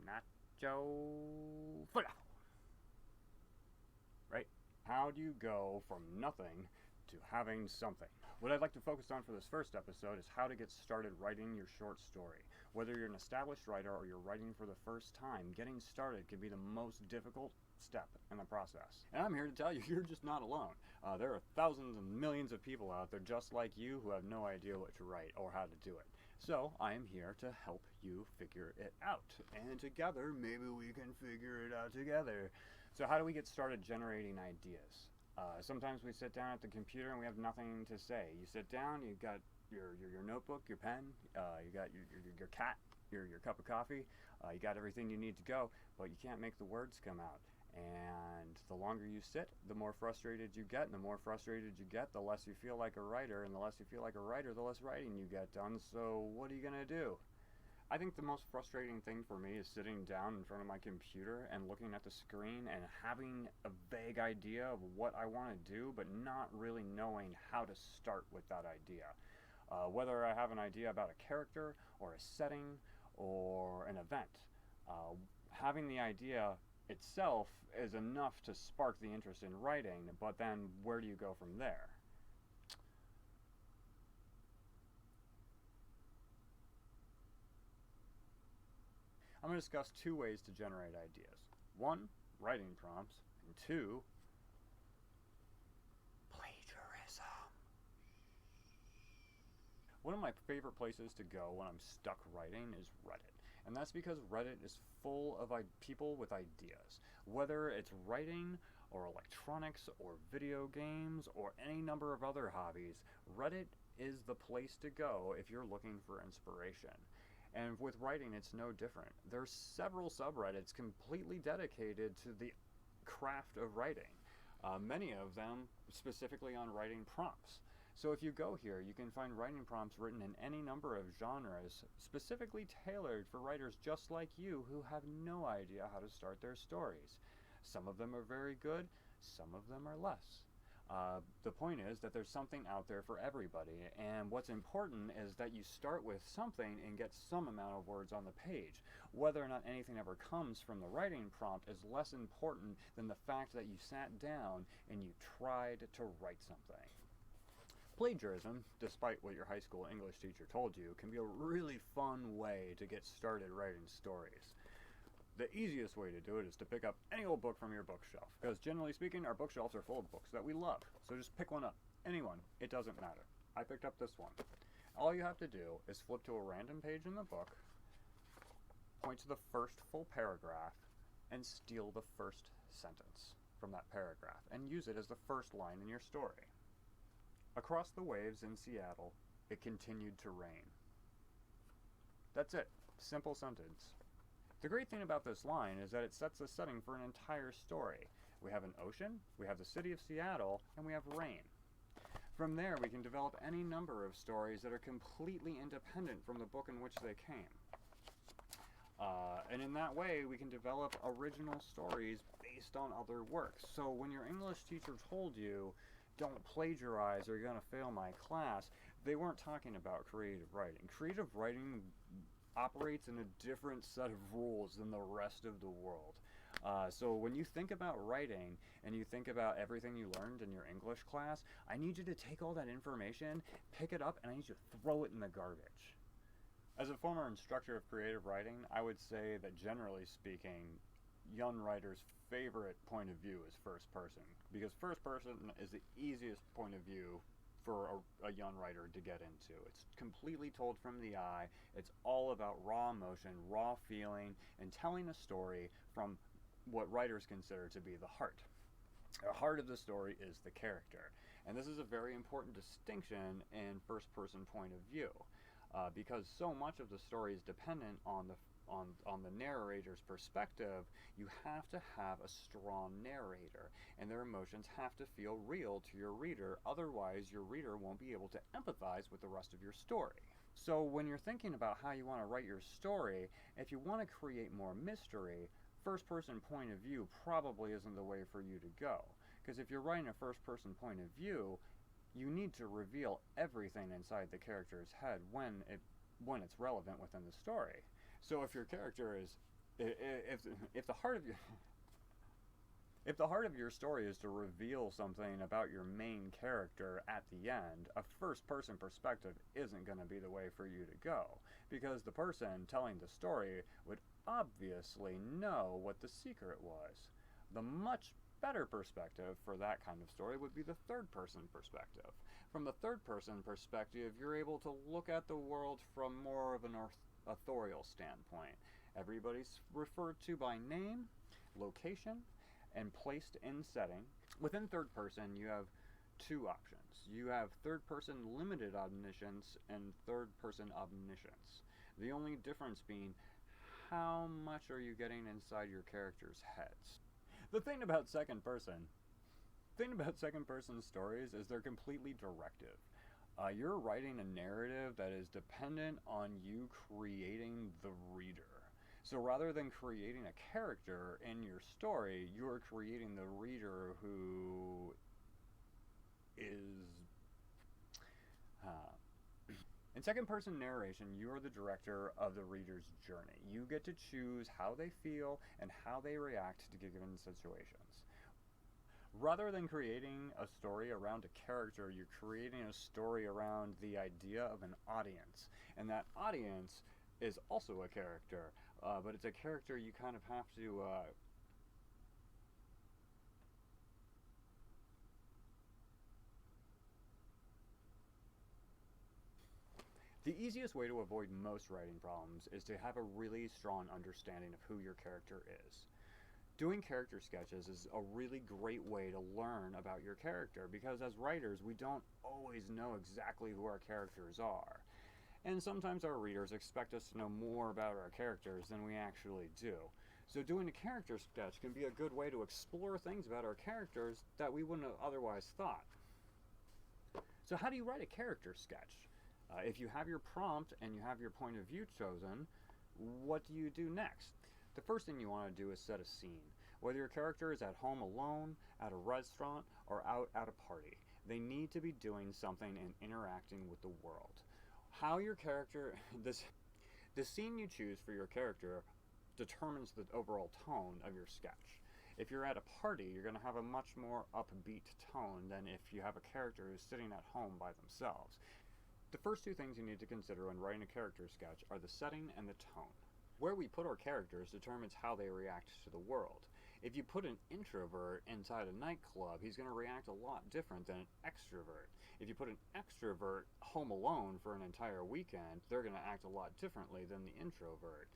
Nachofalafel. Right? How do you go from nothing to having something? What I'd like to focus on for this first episode is how to get started writing your short story. Whether you're an established writer or you're writing for the first time, getting started can be the most difficult step in the process. And I'm here to tell you, you're just not alone. There are thousands and millions of people out there just like you who have no idea what to write or how to do it. So I am here to help you figure it out. And together, maybe we can figure it out together. So how do we get started generating ideas? Sometimes we sit down at the computer and we have nothing to say. You sit down, you've got your notebook, your pen, you got your cat, your cup of coffee, you got everything you need to go, but you can't make the words come out. And the longer you sit, the more frustrated you get, and the more frustrated you get, the less you feel like a writer, and the less you feel like a writer, the less writing you get done. So what are you gonna do? I think the most frustrating thing for me is sitting down in front of my computer and looking at the screen and having a vague idea of what I want to do, but not really knowing how to start with that idea. Whether I have an idea about a character or a setting or an event, having the idea itself is enough to spark the interest in writing, but then where do you go from there? I'm going to discuss two ways to generate ideas. One, writing prompts, and two, plagiarism. One of my favorite places to go when I'm stuck writing is Reddit. And that's because Reddit is full of people with ideas. Whether it's writing or electronics or video games or any number of other hobbies, Reddit is the place to go if you're looking for inspiration. And with writing, it's no different. There's several subreddits completely dedicated to the craft of writing. Many of them specifically on writing prompts. So if you go here, you can find writing prompts written in any number of genres, specifically tailored for writers just like you who have no idea how to start their stories. Some of them are very good, some of them are less. The point is that there's something out there for everybody, and what's important is that you start with something and get some amount of words on the page. Whether or not anything ever comes from the writing prompt is less important than the fact that you sat down and you tried to write something. Plagiarism, despite what your high school English teacher told you, can be a really fun way to get started writing stories. The easiest way to do it is to pick up any old book from your bookshelf, because generally speaking, our bookshelves are full of books that we love. So just pick one up. Any one. It doesn't matter. I picked up this one. All you have to do is flip to a random page in the book, point to the first full paragraph, and steal the first sentence from that paragraph, and use it as the first line in your story. Across the waves in Seattle, it continued to rain. That's it. Simple sentence. The great thing about this line is that it sets the setting for an entire story. We have an ocean, we have the city of Seattle, and we have rain. From there, we can develop any number of stories that are completely independent from the book in which they came. And in that way, we can develop original stories based on other works. So when your English teacher told you, don't plagiarize or you're going to fail my class, they weren't talking about creative writing. Creative writing operates in a different set of rules than the rest of the world. So when you think about writing and you think about everything you learned in your English class, I need you to take all that information, pick it up, and I need you to throw it in the garbage. As a former instructor of creative writing, I would say that generally speaking, young writers' favorite point of view is first person, because first person is the easiest point of view for a young writer to get into. It's completely told from the eye. It's all about raw emotion, raw feeling, and telling a story from what writers consider to be the heart. The heart of the story is the character. And this is a very important distinction in first person point of view, because so much of the story is dependent on the narrator's perspective. You have to have a strong narrator, and their emotions have to feel real to your reader. Otherwise, your reader won't be able to empathize with the rest of your story. So when you're thinking about how you want to write your story, if you want to create more mystery, first person point of view probably isn't the way for you to go. Because if you're writing a first person point of view, you need to reveal everything inside the character's head when it's relevant within the story. So if your character is, if the heart of your if the heart of your story is to reveal something about your main character at the end, a first-person perspective isn't going to be the way for you to go, because the person telling the story would obviously know what the secret was. The much better perspective for that kind of story would be the third-person perspective. From the third-person perspective, you're able to look at the world from more of an authorial standpoint. Everybody's referred to by name, location, and placed in setting. Within third person, you have two options. You have third person limited omniscience and third person omniscience. The only difference being how much are you getting inside your characters' heads. The thing about second person stories is they're completely directive. You're writing a narrative that is dependent on you creating the reader. So rather than creating a character in your story, you're creating the reader who is... In second-person narration, you are the director of the reader's journey. You get to choose how they feel and how they react to given situations. Rather than creating a story around a character, you're creating a story around the idea of an audience. And that audience is also a character. But it's a character you kind of have to The easiest way to avoid most writing problems is to have a really strong understanding of who your character is. Doing character sketches is a really great way to learn about your character, because as writers we don't always know exactly who our characters are. And sometimes our readers expect us to know more about our characters than we actually do. So doing a character sketch can be a good way to explore things about our characters that we wouldn't have otherwise thought. So how do you write a character sketch? If you have your prompt and you have your point of view chosen, what do you do next? The first thing you want to do is set a scene. Whether your character is at home alone, at a restaurant, or out at a party, they need to be doing something and interacting with the world. How your character, the scene you choose for your character determines the overall tone of your sketch. If you're at a party, you're going to have a much more upbeat tone than if you have a character who's sitting at home by themselves. The first two things you need to consider when writing a character sketch are the setting and the tone. Where we put our characters determines how they react to the world. If you put an introvert inside a nightclub, he's going to react a lot different than an extrovert. If you put an extrovert home alone for an entire weekend, they're going to act a lot differently than the introvert.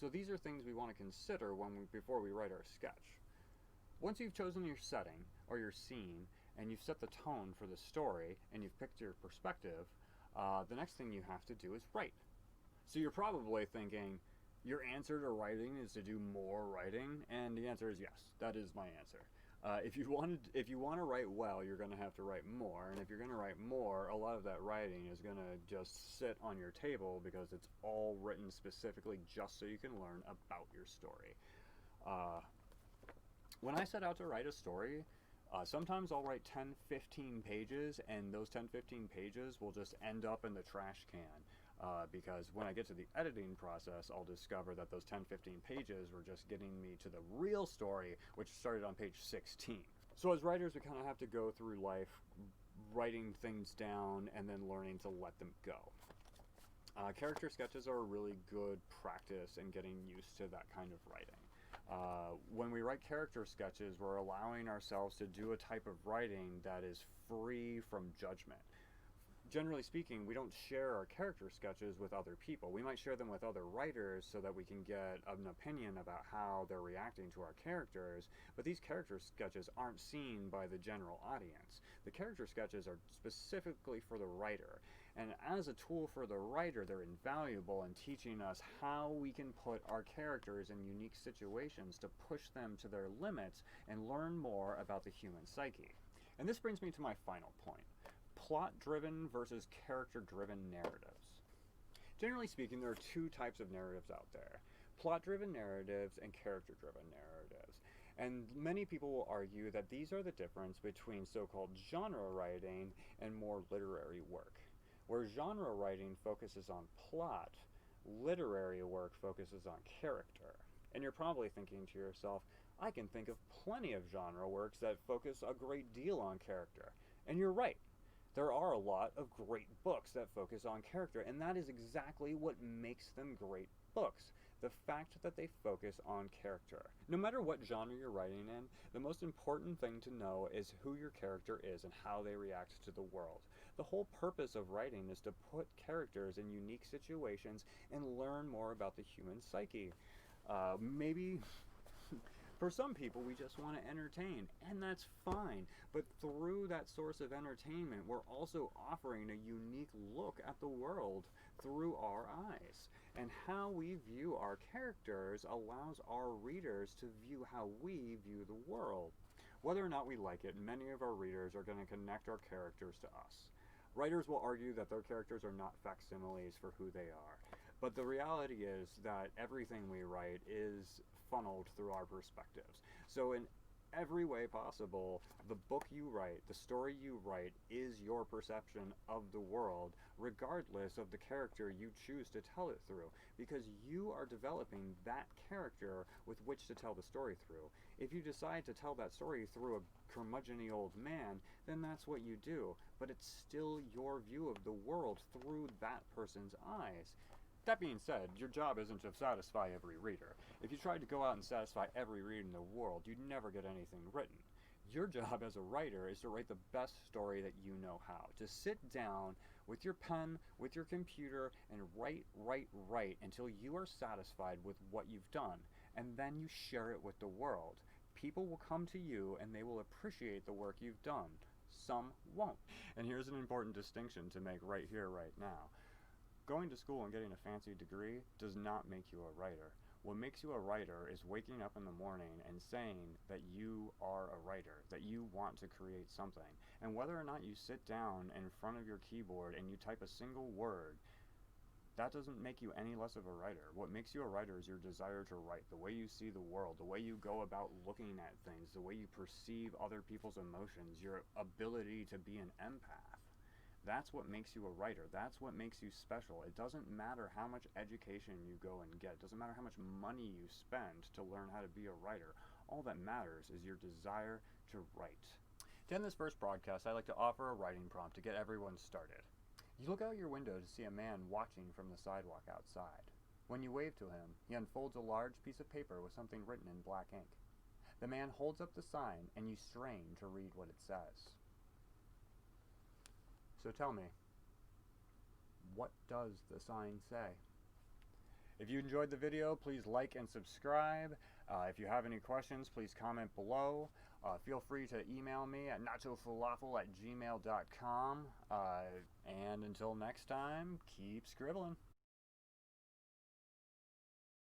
So these are things we want to consider before we write our sketch. Once you've chosen your setting or your scene, and you've set the tone for the story, and you've picked your perspective, the next thing you have to do is write. So you're probably thinking, your answer to writing is to do more writing, and the answer is yes. That is my answer. If you want to write well, you're going to have to write more, and if you're going to write more, a lot of that writing is going to just sit on your table because it's all written specifically just so you can learn about your story. When I set out to write a story, sometimes I'll write 10-15 pages, and those 10-15 pages will just end up in the trash can. Because when I get to the editing process, I'll discover that those 10-15 pages were just getting me to the real story, which started on page 16. So as writers, we kind of have to go through life writing things down and then learning to let them go. Character sketches are a really good practice in getting used to that kind of writing. When we write character sketches, we're allowing ourselves to do a type of writing that is free from judgment. Generally speaking, we don't share our character sketches with other people. We might share them with other writers so that we can get an opinion about how they're reacting to our characters, but these character sketches aren't seen by the general audience. The character sketches are specifically for the writer, and as a tool for the writer, they're invaluable in teaching us how we can put our characters in unique situations to push them to their limits and learn more about the human psyche. And this brings me to my final point. Plot-driven versus character-driven narratives. Generally speaking, there are two types of narratives out there. Plot-driven narratives and character-driven narratives. And many people will argue that these are the difference between so-called genre writing and more literary work. Where genre writing focuses on plot, literary work focuses on character. And you're probably thinking to yourself, I can think of plenty of genre works that focus a great deal on character. And you're right. There are a lot of great books that focus on character, and that is exactly what makes them great books. The fact that they focus on character. No matter what genre you're writing in, the most important thing to know is who your character is and how they react to the world. The whole purpose of writing is to put characters in unique situations and learn more about the human psyche. Maybe for some people we just want to entertain, and that's fine. But through that source of entertainment, we're also offering a unique look at the world through our eyes. And how we view our characters allows our readers to view how we view the world. Whether or not we like it, many of our readers are going to connect our characters to us. Writers will argue that their characters are not facsimiles for who they are. But the reality is that everything we write is funneled through our perspectives. So in every way possible, the book you write, the story you write, is your perception of the world, regardless of the character you choose to tell it through, because you are developing that character with which to tell the story through. If you decide to tell that story through a curmudgeon-y old man, then that's what you do, but it's still your view of the world through that person's eyes. That being said, your job isn't to satisfy every reader. If you tried to go out and satisfy every reader in the world, you'd never get anything written. Your job as a writer is to write the best story that you know how. To sit down with your pen, with your computer, and write until you are satisfied with what you've done. And then you share it with the world. People will come to you and they will appreciate the work you've done. Some won't. And here's an important distinction to make right here, right now. Going to school and getting a fancy degree does not make you a writer. What makes you a writer is waking up in the morning and saying that you are a writer, that you want to create something. And whether or not you sit down in front of your keyboard and you type a single word, that doesn't make you any less of a writer. What makes you a writer is your desire to write, the way you see the world, the way you go about looking at things, the way you perceive other people's emotions, your ability to be an empath. That's what makes you a writer. That's what makes you special. It doesn't matter how much education you go and get. It doesn't matter how much money you spend to learn how to be a writer. All that matters is your desire to write. To end this first broadcast, I'd like to offer a writing prompt to get everyone started. You look out your window to see a man watching from the sidewalk outside. When you wave to him, he unfolds a large piece of paper with something written in black ink. The man holds up the sign, and you strain to read what it says. So tell me, what does the sign say? If you enjoyed the video, please like and subscribe. If you have any questions, please comment below. Feel free to email me at nachofalafel@gmail.com. And until next time, keep scribbling.